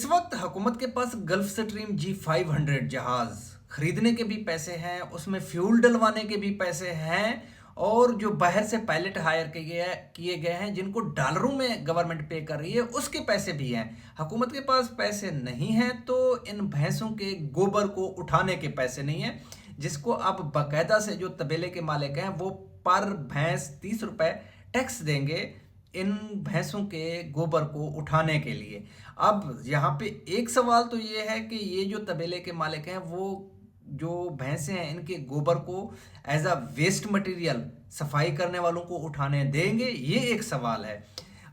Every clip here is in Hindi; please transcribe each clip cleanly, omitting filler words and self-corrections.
वक्त हुकूमत के पास गल्फ स्ट्रीम G500 जहाज खरीदने के भी पैसे हैं, उसमें फ्यूल डलवाने के भी पैसे हैं, और जो बाहर से पायलट हायर किए गए हैं जिनको डॉलरों में गवर्नमेंट पे कर रही है उसके पैसे भी हैं। हुकूमत के पास पैसे नहीं हैं तो इन भैंसों के गोबर को उठाने के पैसे नहीं हैं, जिसको अब बाकायदा से जो तबेले के मालिक हैं वो पर भैंस 30 रुपए टैक्स देंगे इन भैंसों के गोबर को उठाने के लिए। अब यहाँ पे एक सवाल तो ये है कि ये जो तबेले के मालिक हैं वो जो भैंसे हैं इनके गोबर को एज अ वेस्ट मटेरियल सफाई करने वालों को उठाने देंगे, ये एक सवाल है।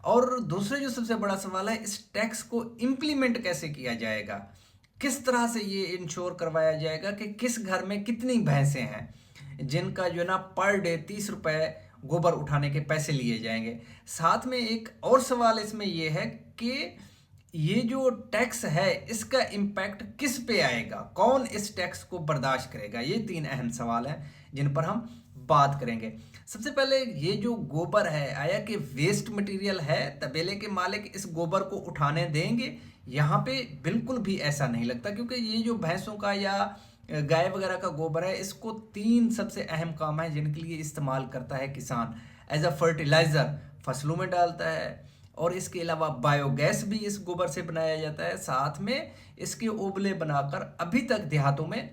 और दूसरे जो सबसे बड़ा सवाल है, इस टैक्स को इम्प्लीमेंट कैसे किया जाएगा, किस तरह से ये इंश्योर करवाया जाएगा कि किस घर में कितनी भैंसें हैं जिनका जो है ना पर डे 30 रुपए गोबर उठाने के पैसे लिए जाएंगे। साथ में एक और सवाल इसमें यह है कि ये जो टैक्स है इसका इम्पैक्ट किस पे आएगा, कौन इस टैक्स को बर्दाश्त करेगा। ये 3 अहम सवाल हैं जिन पर हम बात करेंगे। सबसे पहले ये जो गोबर है, आया कि वेस्ट मटेरियल है, तबेले के मालिक इस गोबर को उठाने देंगे? यहाँ पे बिल्कुल भी ऐसा नहीं लगता, क्योंकि ये जो भैंसों का या गाय वगैरह का गोबर है इसको 3 सबसे अहम काम है जिनके लिए इस्तेमाल करता है किसान। एज अ फर्टिलाइज़र फसलों में डालता है, और इसके अलावा बायोगैस भी इस गोबर से बनाया जाता है। साथ में इसके ओबले बनाकर अभी तक देहातों में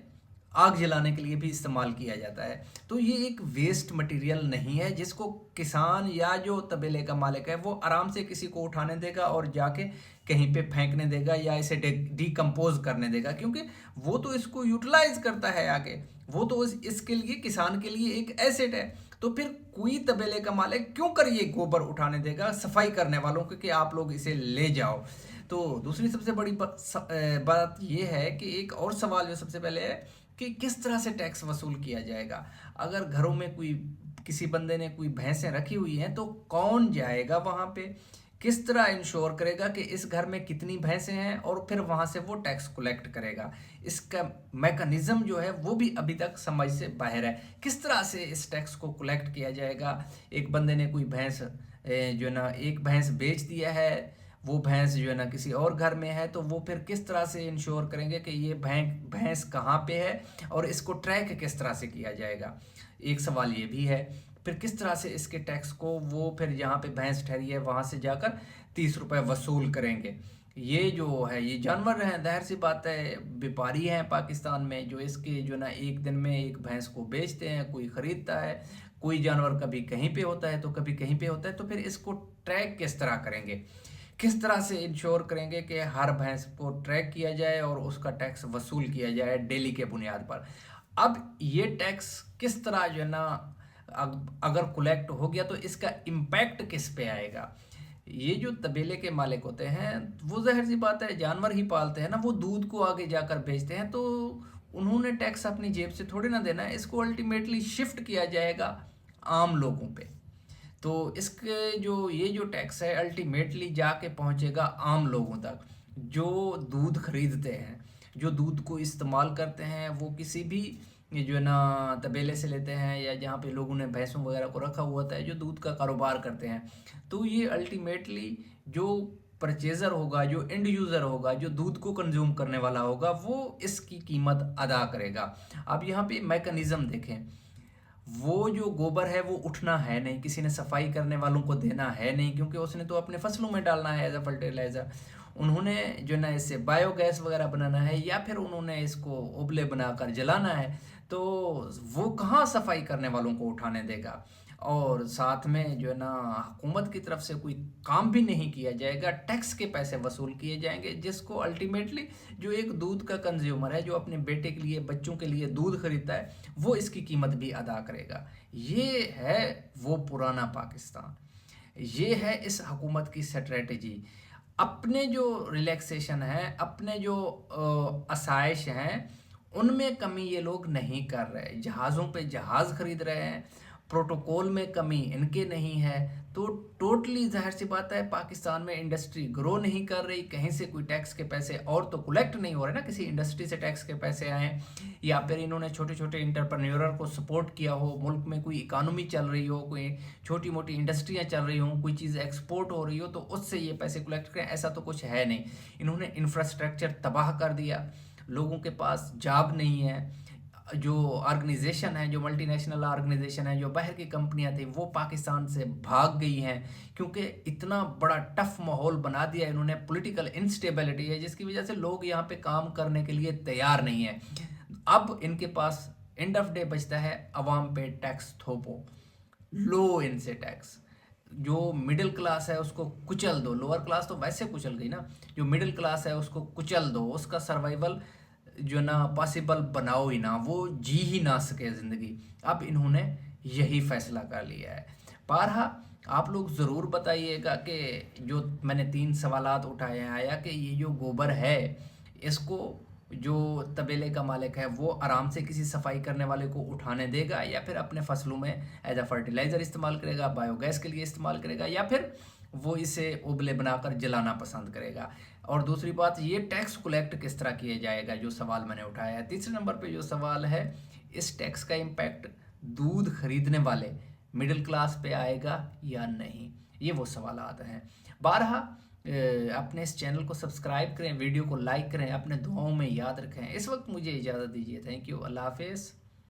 आग जलाने के लिए भी इस्तेमाल किया जाता है। तो ये एक वेस्ट मटेरियल नहीं है जिसको किसान या जो तबेले का मालिक है वो आराम से किसी को उठाने देगा और जाके कहीं पे फेंकने देगा या इसे डिकम्पोज करने देगा, क्योंकि वो तो इसको यूटिलाइज करता है आगे, वो तो इसके लिए किसान के लिए एक एसेट है। तो फिर कोई तबेले का मालिक क्यों कर ये गोबर उठाने देगा सफाई करने वालों को कि आप लोग इसे ले जाओ। तो दूसरी सबसे बड़ी बात ये है कि एक और सवाल जो सबसे पहले है कि किस तरह से टैक्स वसूल किया जाएगा। अगर घरों में कोई किसी बंदे ने कोई भैंसें रखी हुई हैं तो कौन जाएगा वहाँ पे, किस तरह इंश्योर करेगा कि इस घर में कितनी भैंसें हैं, और फिर वहाँ से वो टैक्स कलेक्ट करेगा। इसका मैकेनिज्म जो है वो भी अभी तक समझ से बाहर है। किस तरह से इस टैक्स को कलेक्ट किया जाएगा। एक बंदे ने कोई भैंस जो है ना एक भैंस बेच दिया है, वो भैंस जो है ना किसी और घर में है, तो वो फिर किस तरह से इंश्योर करेंगे कि ये भैंस कहाँ पे है, और इसको ट्रैक किस तरह से किया जाएगा। एक सवाल ये भी है। फिर किस तरह से इसके टैक्स को वो फिर जहाँ पे भैंस ठहरी है वहाँ से जाकर 30 रुपए वसूल करेंगे। ये जो है ये जानवर हैं, जाहिर सी बात है व्यापारी हैं पाकिस्तान में जो इसके जो ना एक दिन में एक भैंस को बेचते हैं, कोई ख़रीदता है, कोई जानवर कभी कहीं पे होता है तो कभी कहीं पे होता है। तो फिर इसको ट्रैक किस तरह करेंगे, किस तरह से इंश्योर करेंगे कि हर भैंस को ट्रैक किया जाए और उसका टैक्स वसूल किया जाए डेली के बुनियाद पर। अब ये टैक्स किस तरह जो है ना अगर कलेक्ट हो गया तो इसका इम्पैक्ट किस पे आएगा। ये जो तबेले के मालिक होते हैं वो जाहिर सी बात है जानवर ही पालते हैं ना, वो दूध को आगे जाकर बेचते हैं, तो उन्होंने टैक्स अपनी जेब से थोड़ी ना देना है। इसको अल्टीमेटली शिफ्ट किया जाएगा आम लोगों पे। तो इसके जो ये जो टैक्स है अल्टीमेटली जाके पहुंचेगा आम लोगों तक जो दूध खरीदते हैं, जो दूध को इस्तेमाल करते हैं। वो किसी भी ये जो है ना तबेले से लेते हैं या जहाँ पे लोगों ने भैंसों वगैरह को रखा हुआ होता है जो दूध का कारोबार करते हैं। तो ये अल्टीमेटली जो परचेज़र होगा, जो एंड यूज़र होगा, जो दूध को कंज्यूम करने वाला होगा, वो इसकी कीमत अदा करेगा। अब यहाँ पे मैकेनिज़्म देखें, वो जो गोबर है वो उठना है नहीं, किसी ने सफाई करने वालों को देना है नहीं, क्योंकि उसने तो अपने फसलों में डालना है एज अ फर्टिलाइज़र। उन्होंने जो ना इससे बायोगैस वगैरह बनाना है या फिर उन्होंने इसको उपले बनाकर जलाना है, तो वो कहाँ सफाई करने वालों को उठाने देगा। और साथ में जो है ना हुकूमत की तरफ से कोई काम भी नहीं किया जाएगा, टैक्स के पैसे वसूल किए जाएंगे, जिसको अल्टीमेटली जो एक दूध का कंज्यूमर है जो अपने बेटे के लिए बच्चों के लिए दूध खरीदता है वो इसकी कीमत भी अदा करेगा। ये है वो पुराना पाकिस्तान, ये है इस हुकूमत की स्ट्रेटजी। अपने जो रिलैक्सेशन है, अपने जो आसाइश हैं, उनमें कमी ये लोग नहीं कर रहे। जहाज़ों पे जहाज़ खरीद रहे हैं, प्रोटोकॉल में कमी इनके नहीं है, तो टोटली जाहिर सी बात है पाकिस्तान में इंडस्ट्री ग्रो नहीं कर रही, कहीं से कोई टैक्स के पैसे और तो कलेक्ट नहीं हो रहे ना, किसी इंडस्ट्री से टैक्स के पैसे आए, या फिर इन्होंने छोटे छोटे इंटरप्रेन्योर को सपोर्ट किया हो, मुल्क में कोई इकानमी चल रही हो, कोई छोटी मोटी इंडस्ट्रियाँ चल रही हों, कोई चीज़ एक्सपोर्ट हो रही हो, तो उससे ये पैसे कलेक्ट करें, ऐसा तो कुछ है नहीं। इन्होंने इंफ्रास्ट्रक्चर तबाह कर दिया, लोगों के पास जॉब नहीं है, जो ऑर्गेनाइजेशन है, जो मल्टीनेशनल ऑर्गेनाइजेशन है, जो बाहर की कंपनियां थी वो पाकिस्तान से भाग गई हैं, क्योंकि इतना बड़ा टफ माहौल बना दिया इन्होंने, पॉलिटिकल इंस्टेबिलिटी है जिसकी वजह से लोग यहाँ पे काम करने के लिए तैयार नहीं है। अब इनके पास एंड ऑफ डे बचता है अवाम पे टैक्स थोपो, लो इनसे टैक्स, जो मिडिल क्लास है उसको कुचल दो, लोअर क्लास तो वैसे कुचल गई ना, जो मिडिल क्लास है उसको कुचल दो, उसका सर्वाइवल जो ना पॉसिबल बनाओ ही ना, वो जी ही ना सके ज़िंदगी। अब इन्होंने यही फैसला कर लिया है। बारहा आप लोग ज़रूर बताइएगा कि जो मैंने 3 सवालात उठाए हैं, आया कि ये जो गोबर है इसको जो तबेले का मालिक है वो आराम से किसी सफाई करने वाले को उठाने देगा, या फिर अपने फसलों में एज अ फर्टिलाइज़र इस्तेमाल करेगा, बायोगैस के लिए इस्तेमाल करेगा, या फिर वो इसे उबले बनाकर जलाना पसंद करेगा। और दूसरी बात, ये टैक्स कलेक्ट किस तरह किया जाएगा, जो सवाल मैंने उठाया है। तीसरे नंबर पे जो सवाल है, इस टैक्स का इम्पैक्ट दूध खरीदने वाले मिडिल क्लास पे आएगा या नहीं, ये वो सवालात हैं। बारहा अपने इस चैनल को सब्सक्राइब करें, वीडियो को लाइक करें, अपने दुआओं में याद रखें। इस वक्त मुझे इजाज़त दीजिए। थैंक यू, अल्लाह हाफिज़।